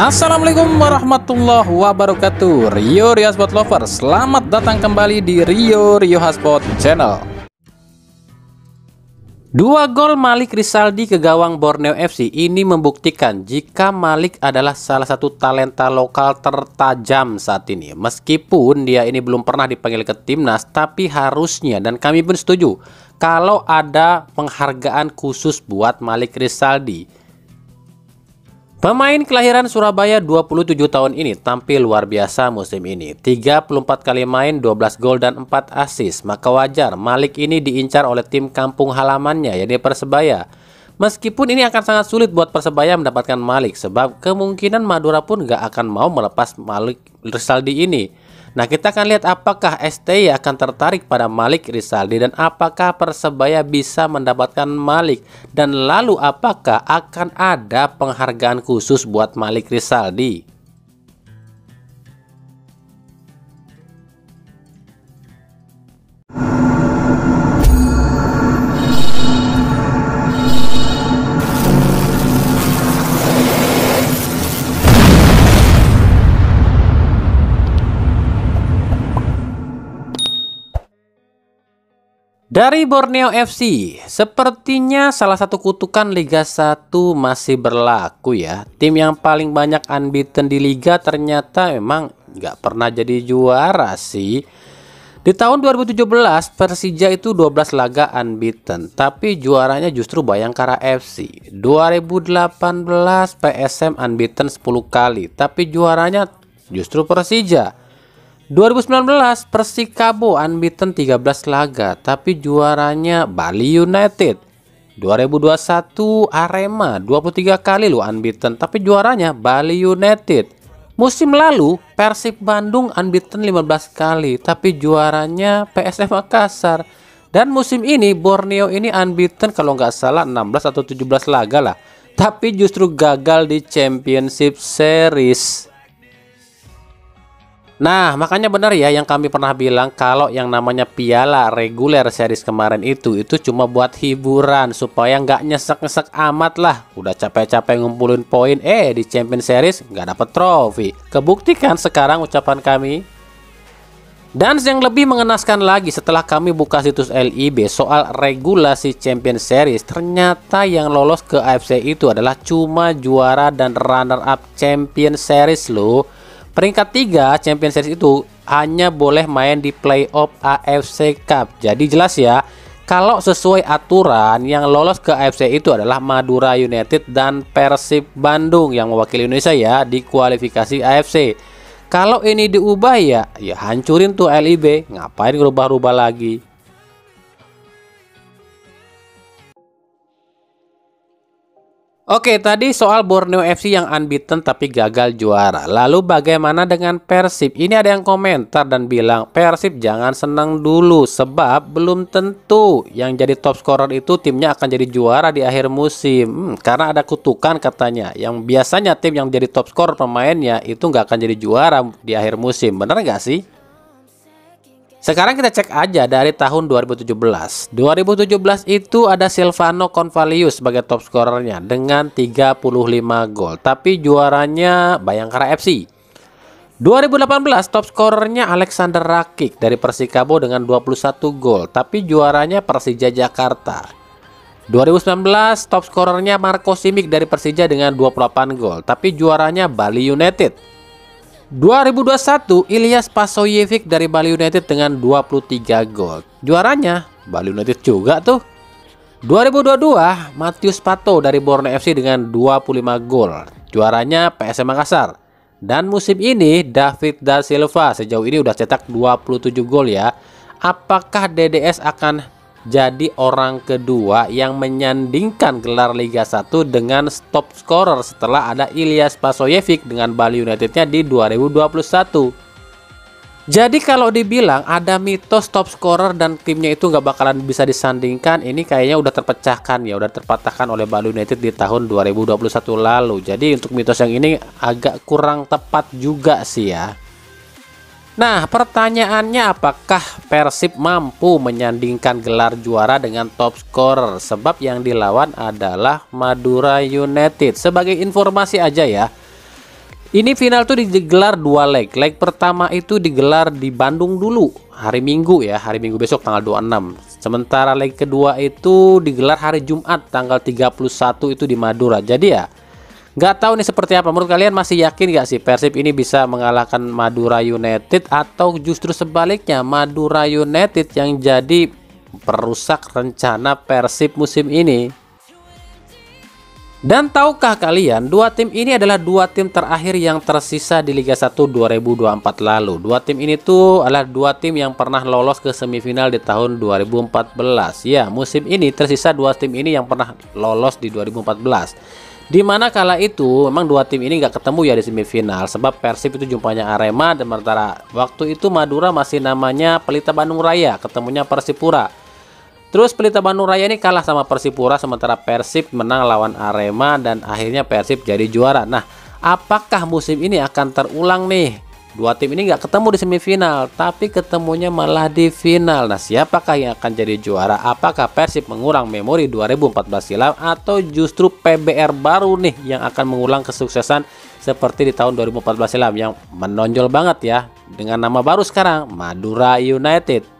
Assalamualaikum warahmatullahi wabarakatuh. Rio Hotspot Lover, selamat datang kembali di Rio Hotspot Channel. 2 gol Malik Rizaldi ke gawang Borneo FC ini membuktikan jika Malik adalah salah satu talenta lokal tertajam saat ini. Meskipun dia ini belum pernah dipanggil ke timnas, tapi harusnya, dan kami pun setuju, kalau ada penghargaan khusus buat Malik Rizaldi. Pemain kelahiran Surabaya 27 tahun ini tampil luar biasa musim ini. 34 kali main, 12 gol dan 4 assist. Maka wajar Malik ini diincar oleh tim kampung halamannya, yaitu Persebaya. Meskipun ini akan sangat sulit buat Persebaya mendapatkan Malik, sebab kemungkinan Madura pun gak akan mau melepas Malik Rizaldi ini. Nah, kita akan lihat apakah STY akan tertarik pada Malik Rizaldi dan apakah Persebaya bisa mendapatkan Malik, dan lalu apakah akan ada penghargaan khusus buat Malik Rizaldi. Dari Borneo FC, sepertinya salah satu kutukan Liga 1 masih berlaku ya. Tim yang paling banyak unbeaten di Liga ternyata memang nggak pernah jadi juara sih. Di tahun 2017 Persija itu 12 laga unbeaten, tapi juaranya justru Bayangkara FC. 2018 PSM unbeaten 10 kali, tapi juaranya justru Persija. 2019 Persikabo unbeaten 13 laga, tapi juaranya Bali United. 2021 Arema 23 kali lo unbeaten, tapi juaranya Bali United. Musim lalu Persib Bandung unbeaten 15 kali, tapi juaranya PSM Makassar. Dan musim ini Borneo ini unbeaten kalau nggak salah 16 atau 17 laga lah, tapi justru gagal di Championship Series. Nah, makanya benar ya yang kami pernah bilang kalau yang namanya piala reguler series kemarin itu cuma buat hiburan supaya nggak nyesek-nyesek amat lah. Udah capek-capek ngumpulin poin, di Champion Series nggak dapet trofi. Kebuktikan sekarang ucapan kami. Dan yang lebih mengenaskan lagi, setelah kami buka situs LIB soal regulasi Champion Series, ternyata yang lolos ke AFC itu adalah cuma juara dan runner up Champion Series loh. Peringkat 3 Champions Series itu hanya boleh main di playoff AFC Cup. Jadi jelas ya, kalau sesuai aturan yang lolos ke AFC itu adalah Madura United dan Persib Bandung yang mewakili Indonesia ya di kualifikasi AFC. Kalau ini diubah ya hancurin tuh LIB, ngapain rubah-rubah lagi. Oke, tadi soal Borneo FC yang unbeaten tapi gagal juara. Lalu bagaimana dengan Persib? Ini ada yang komentar dan bilang Persib jangan senang dulu, sebab belum tentu yang jadi top scorer itu timnya akan jadi juara di akhir musim. Karena ada kutukan katanya, yang biasanya tim yang jadi top scorer pemainnya itu nggak akan jadi juara di akhir musim. Bener nggak sih? Sekarang kita cek aja dari tahun 2017. 2017 itu ada Silvano Convalius sebagai top scorernya dengan 35 gol, tapi juaranya Bayangkara FC. 2018 top scorernya Alexander Rakic dari Persikabo dengan 21 gol, tapi juaranya Persija Jakarta. 2019 top scorernya Marco Simic dari Persija dengan 28 gol, tapi juaranya Bali United. 2021 Ilyas Pasoyevic dari Bali United dengan 23 gol. Juaranya Bali United juga tuh. 2022 Matius Pato dari Borneo FC dengan 25 gol. Juaranya PSM Makassar. Dan musim ini David da Silva sejauh ini udah cetak 27 gol ya. Apakah DDS akan jadi orang kedua yang menyandingkan gelar Liga 1 dengan top scorer setelah ada Ilyas Pasoyevic dengan Bali Unitednya di 2021. Jadi kalau dibilang ada mitos top scorer dan timnya itu nggak bakalan bisa disandingkan, ini kayaknya udah terpecahkan ya, udah terpatahkan oleh Bali United di tahun 2021 lalu. Jadi untuk mitos yang ini agak kurang tepat juga sih ya. Nah, pertanyaannya apakah Persib mampu menyandingkan gelar juara dengan top scorer? Sebab yang dilawan adalah Madura United. Sebagai informasi aja ya, Ini final tuh digelar 2 leg. Leg pertama itu digelar di Bandung dulu, hari Minggu ya, hari Minggu besok tanggal 26. Sementara leg kedua itu digelar hari Jumat tanggal 31 itu di Madura. Jadi ya, nggak tahu nih seperti apa. Menurut kalian masih yakin nggak sih Persib ini bisa mengalahkan Madura United, atau justru sebaliknya Madura United yang jadi perusak rencana Persib musim ini? Dan tahukah kalian, dua tim ini adalah dua tim terakhir yang tersisa di Liga 1 2024 lalu. Dua tim ini tuh adalah dua tim yang pernah lolos ke semifinal di tahun 2014. Ya, musim ini tersisa dua tim ini yang pernah lolos di 2014. Dimana kala itu memang dua tim ini nggak ketemu ya di semifinal, sebab Persib itu jumpanya Arema, dan sementara waktu itu Madura masih namanya Pelita Bandung Raya, ketemunya Persipura. Terus Pelita Bandung Raya ini kalah sama Persipura, sementara Persib menang lawan Arema dan akhirnya Persib jadi juara. Nah, apakah musim ini akan terulang nih? Dua tim ini nggak ketemu di semifinal, tapi ketemunya malah di final. Nah, siapakah yang akan jadi juara? Apakah Persib mengulang memori 2014 silam, atau justru PBR baru nih yang akan mengulang kesuksesan seperti di tahun 2014 silam yang menonjol banget ya dengan nama baru sekarang, Madura United?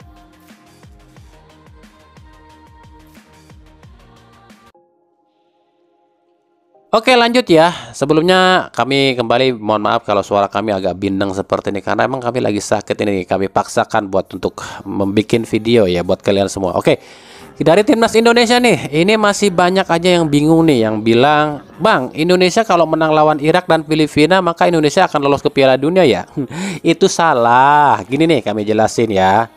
Oke, lanjut ya. Sebelumnya kami kembali mohon maaf kalau suara kami agak bindeng seperti ini, karena emang kami lagi sakit ini. Kami paksakan buat untuk membuat video ya buat kalian semua. Oke, dari timnas Indonesia nih, ini masih banyak aja yang bingung nih, yang bilang, "Bang, Indonesia kalau menang lawan Irak dan Filipina maka Indonesia akan lolos ke Piala Dunia ya?" Itu salah. Gini nih kami jelasin ya.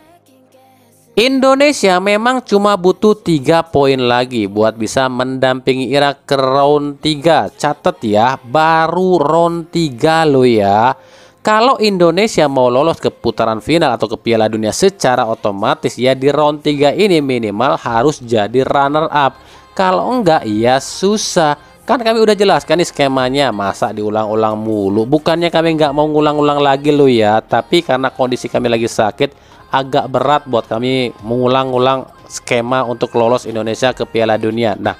Indonesia memang cuma butuh 3 poin lagi buat bisa mendampingi Irak ke round 3. Catat ya, baru round 3 loh ya. Kalau Indonesia mau lolos ke putaran final atau ke Piala Dunia secara otomatis ya, di round 3 ini minimal harus jadi runner up. Kalau enggak ya susah. Kan kami udah jelaskan nih skemanya, masa diulang-ulang mulu. Bukannya kami nggak mau ngulang-ulang lagi loh ya, tapi karena kondisi kami lagi sakit, agak berat buat kami mengulang-ulang skema untuk lolos Indonesia ke Piala Dunia. Nah,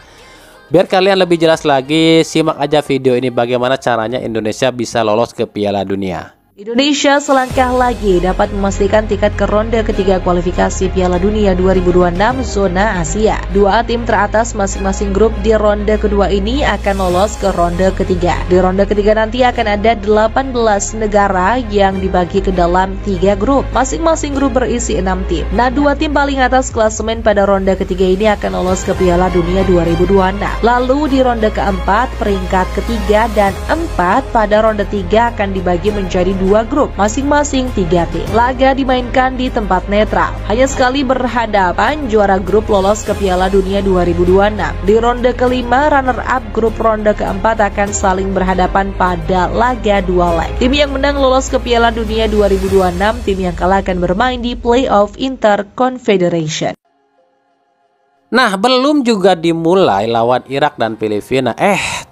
biar kalian lebih jelas lagi, simak aja video ini bagaimana caranya Indonesia bisa lolos ke Piala Dunia. Indonesia selangkah lagi dapat memastikan tiket ke ronde ketiga kualifikasi Piala Dunia 2026 zona Asia. Dua tim teratas masing-masing grup di ronde kedua ini akan lolos ke ronde ketiga. Di ronde ketiga nanti akan ada 18 negara yang dibagi ke dalam 3 grup. Masing-masing grup berisi 6 tim. Nah, 2 tim paling atas klasemen pada ronde ketiga ini akan lolos ke Piala Dunia 2026. Lalu di ronde keempat, peringkat ketiga dan 4 pada ronde 3 akan dibagi menjadi 2 grup, masing-masing 3 tim. Laga dimainkan di tempat netral. Hanya sekali berhadapan, juara grup lolos ke Piala Dunia 2026. Di ronde kelima, runner-up grup ronde keempat akan saling berhadapan pada laga 2 leg. Tim yang menang lolos ke Piala Dunia 2026, tim yang kalah akan bermain di Playoff Interconfederation. Nah, belum juga dimulai lawan Irak dan Filipina,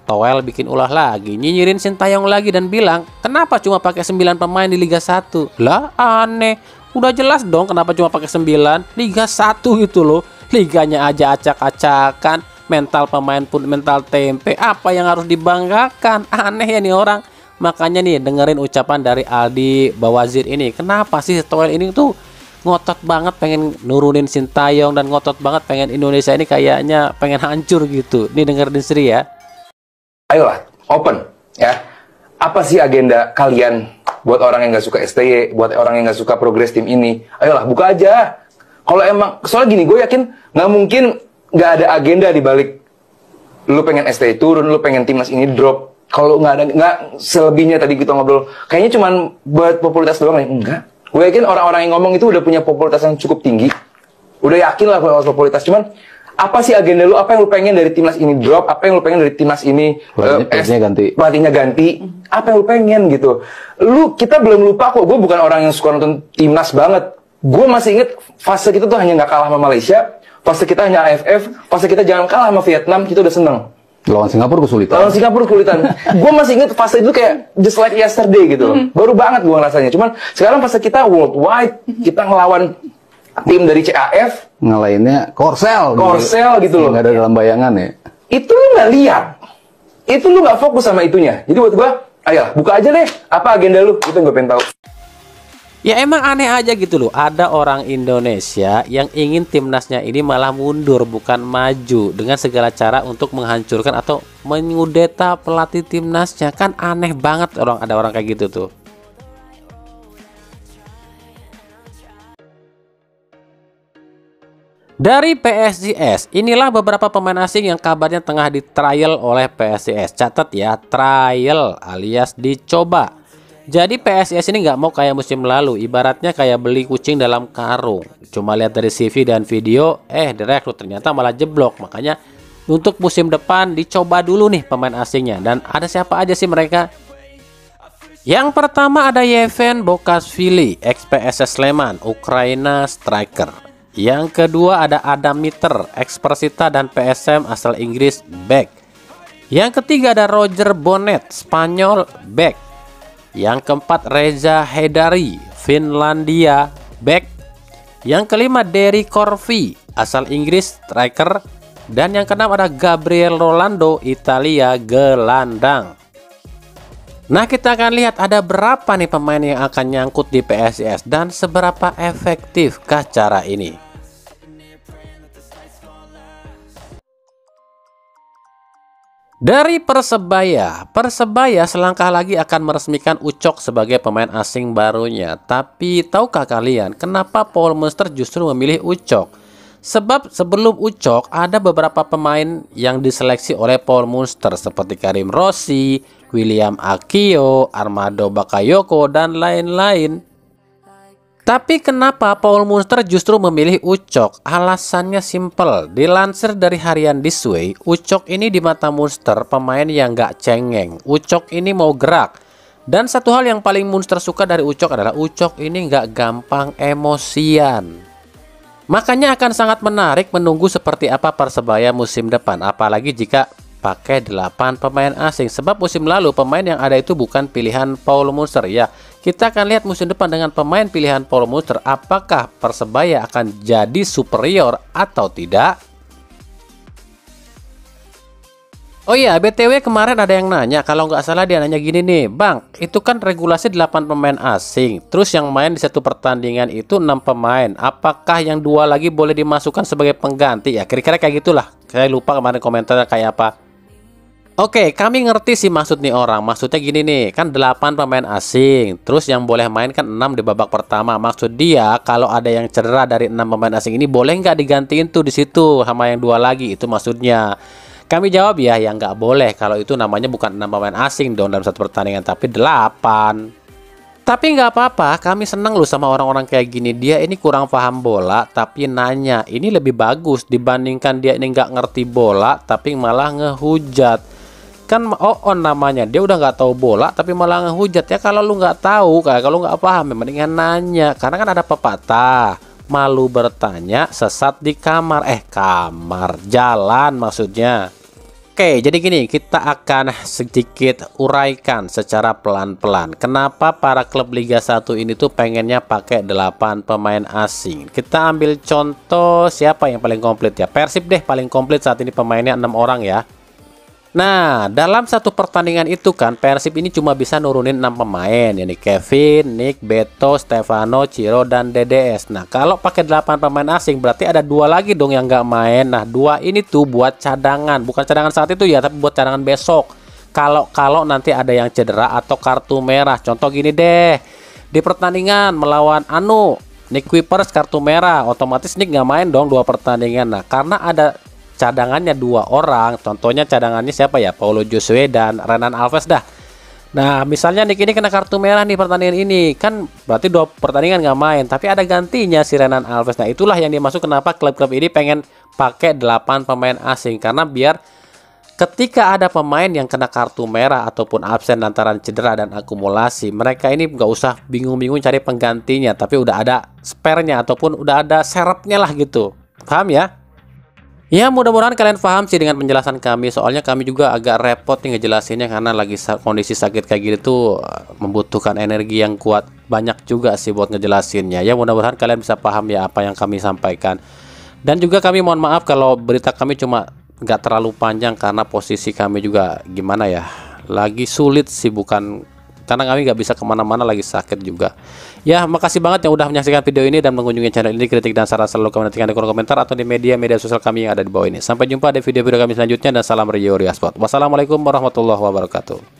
Toel bikin ulah lagi, nyinyirin Sintayong lagi dan bilang, "Kenapa cuma pakai 9 pemain di Liga 1?" Lah, aneh. Udah jelas dong kenapa cuma pakai 9. Liga 1 gitu loh. Liganya aja acak-acakan, mental pemain pun mental tempe. Apa yang harus dibanggakan? Aneh ya nih orang. Makanya nih, dengerin ucapan dari Aldi Bawazir ini. Kenapa sih Toel ini tuh ngotot banget pengen nurunin Sintayong, dan ngotot banget pengen Indonesia ini kayaknya pengen hancur gitu. Nih dengerin Sri ya. Ayolah, open ya. Apa sih agenda kalian buat orang yang nggak suka STY, buat orang yang nggak suka progres tim ini? Ayolah, buka aja. Kalau emang, soalnya gini, gue yakin nggak mungkin nggak ada agenda di balik lu pengen STY turun, lu pengen timnas ini drop. Kalau nggak selebihnya tadi kita ngobrol, kayaknya cuman buat popularitas doang nih. Enggak. Gue yakin orang-orang yang ngomong itu udah punya popularitas yang cukup tinggi. Udah yakin lah kalau popularitas. Cuman, apa sih agenda lu? Apa yang lu pengen dari timnas ini drop? Apa yang lu pengen dari timnas ini pelatihnya ganti? Apa yang lu pengen gitu? Kita belum lupa kok. Gue bukan orang yang suka nonton timnas banget. Gue masih inget fase kita tuh hanya nggak kalah sama Malaysia. Fase kita hanya AFF. Fase kita jangan kalah sama Vietnam. Kita udah seneng. Lawan Singapura kesulitan. Gue masih inget fase itu kayak just like yesterday gitu. Baru banget gue ngerasanya. Cuman sekarang fase kita worldwide, kita ngelawan tim dari CAF, ngalahinnya Korsel gitu loh. Nggak ada dalam bayangan ya. Itu lu nggak lihat. Itu lu nggak fokus sama itunya. Jadi buat gue, Ayolah, buka aja deh. Apa agenda lu? Itu gue pengen tahu. Ya emang aneh aja gitu loh. Ada orang Indonesia yang ingin timnasnya ini malah mundur bukan maju dengan segala cara untuk menghancurkan atau mengudeta pelatih timnasnya. Kan aneh banget ada orang kayak gitu tuh. Dari PSIS, inilah beberapa pemain asing yang kabarnya tengah di trial oleh PSIS. Catat ya, trial alias dicoba. Jadi PSIS ini nggak mau kayak musim lalu, ibaratnya kayak beli kucing dalam karung. Cuma lihat dari CV dan video, direkrut ternyata malah jeblok. Makanya untuk musim depan dicoba dulu nih pemain asingnya. Dan ada siapa aja sih mereka? Yang pertama ada Yevhen Bokashvili, ex-PSS Sleman, Ukraina striker. Yang kedua ada Adam Mitter, ex-Persita dan PSM asal Inggris, back. Yang ketiga ada Roger Bonnet, Spanyol, back. Yang keempat Reza Hedari, Finlandia, back. Yang kelima Derry Corvi, asal Inggris, striker. Dan yang keenam ada Gabriel Rolando, Italia, gelandang. Nah, kita akan lihat ada berapa nih pemain yang akan nyangkut di PSIS dan seberapa efektifkah cara ini. Dari Persebaya selangkah lagi akan meresmikan Ucok sebagai pemain asing barunya. Tapi tahukah kalian kenapa Paul Munster justru memilih Ucok? Sebab sebelum Ucok ada beberapa pemain yang diseleksi oleh Paul Munster seperti Karim Rossi, William Akio, Armando Bakayoko, dan lain-lain. Tapi kenapa Paul Munster justru memilih Ucok? Alasannya simple. Dilansir dari harian This Way, Ucok ini di mata Munster pemain yang gak cengeng. Ucok ini mau gerak. Dan satu hal yang paling Munster suka dari Ucok adalah Ucok ini gak gampang emosian. Makanya akan sangat menarik menunggu seperti apa Persebaya musim depan. Apalagi jika pakai 8 pemain asing. Sebab musim lalu pemain yang ada itu bukan pilihan Paul Munster ya. Kita akan lihat musim depan dengan pemain pilihan Paul Munster, apakah Persebaya akan jadi superior atau tidak. Oh iya, BTW kemarin ada yang nanya, kalau nggak salah dia nanya gini nih, Bang, itu kan regulasi 8 pemain asing, terus yang main di satu pertandingan itu 6 pemain, apakah yang 2 lagi boleh dimasukkan sebagai pengganti? Ya kira-kira kayak gitulah, saya lupa kemarin komentarnya kayak apa. Oke, kami ngerti sih maksud nih orang. Maksudnya gini nih, kan 8 pemain asing, terus yang boleh main kan 6 di babak pertama. Maksud dia kalau ada yang cedera dari 6 pemain asing ini boleh nggak digantiin tuh di situ sama yang 2 lagi? Itu maksudnya. Kami jawab ya, yang nggak boleh. Kalau itu namanya bukan 6 pemain asing dong dalam satu pertandingan, tapi 8. Tapi nggak apa-apa, kami seneng loh sama orang-orang kayak gini. Dia ini kurang paham bola, tapi nanya. Ini lebih bagus dibandingkan dia ini nggak ngerti bola, tapi malah ngehujat. Kan on namanya, dia udah nggak tahu bola, tapi malah ngehujat. Ya kalau lu nggak tahu, kalau nggak paham, mendingan nanya. Karena kan ada pepatah, malu bertanya, sesat di kamar. Kamar, jalan maksudnya. Oke, jadi gini, kita akan sedikit uraikan secara pelan-pelan. Kenapa para klub Liga 1 ini tuh pengennya pakai 8 pemain asing? Kita ambil contoh siapa yang paling komplit ya. Persib deh paling komplit saat ini, pemainnya 6 orang ya. Nah, dalam satu pertandingan itu kan Persib ini cuma bisa nurunin 6 pemain, yakni Kevin, Nick, Beto, Stefano, Ciro, dan DDS. Nah, kalau pakai 8 pemain asing berarti ada 2 lagi dong yang nggak main. Nah, 2 ini tuh buat cadangan, bukan cadangan saat itu ya, tapi buat cadangan besok. Kalau nanti ada yang cedera atau kartu merah. Contoh gini deh, di pertandingan melawan Nick Kuipers kartu merah, otomatis Nick nggak main dong 2 pertandingan. Nah, karena ada cadangannya 2 orang, contohnya cadangannya siapa ya, Paulo Josue dan Renan Alves dah. Nah, misalnya Nick ini kena kartu merah nih pertandingan ini, kan berarti 2 pertandingan nggak main, tapi ada gantinya si Renan Alves. Nah, itulah yang dimaksud kenapa klub-klub ini pengen pakai 8 pemain asing, karena biar ketika ada pemain yang kena kartu merah ataupun absen lantaran cedera dan akumulasi, mereka ini nggak usah bingung-bingung cari penggantinya, tapi udah ada spare-nya ataupun udah ada serepnya lah gitu. Paham ya? Ya, mudah-mudahan kalian paham sih dengan penjelasan kami. Soalnya kami juga agak repot nih ngejelasinnya karena lagi kondisi sakit kayak gini tuh membutuhkan energi yang kuat banyak juga sih buat ngejelasinnya. Ya, mudah-mudahan kalian bisa paham ya apa yang kami sampaikan. Dan juga kami mohon maaf kalau berita kami cuma nggak terlalu panjang karena posisi kami juga gimana ya, lagi sulit sih, bukan karena kami nggak bisa kemana-mana, lagi sakit juga. Ya, makasih banget yang udah menyaksikan video ini dan mengunjungi channel ini. Kritik dan saran selalu kami nantikan di kolom komentar atau di media sosial kami yang ada di bawah ini. Sampai jumpa di video-video kami selanjutnya dan salam Rio Riasport. Wassalamualaikum warahmatullahi wabarakatuh.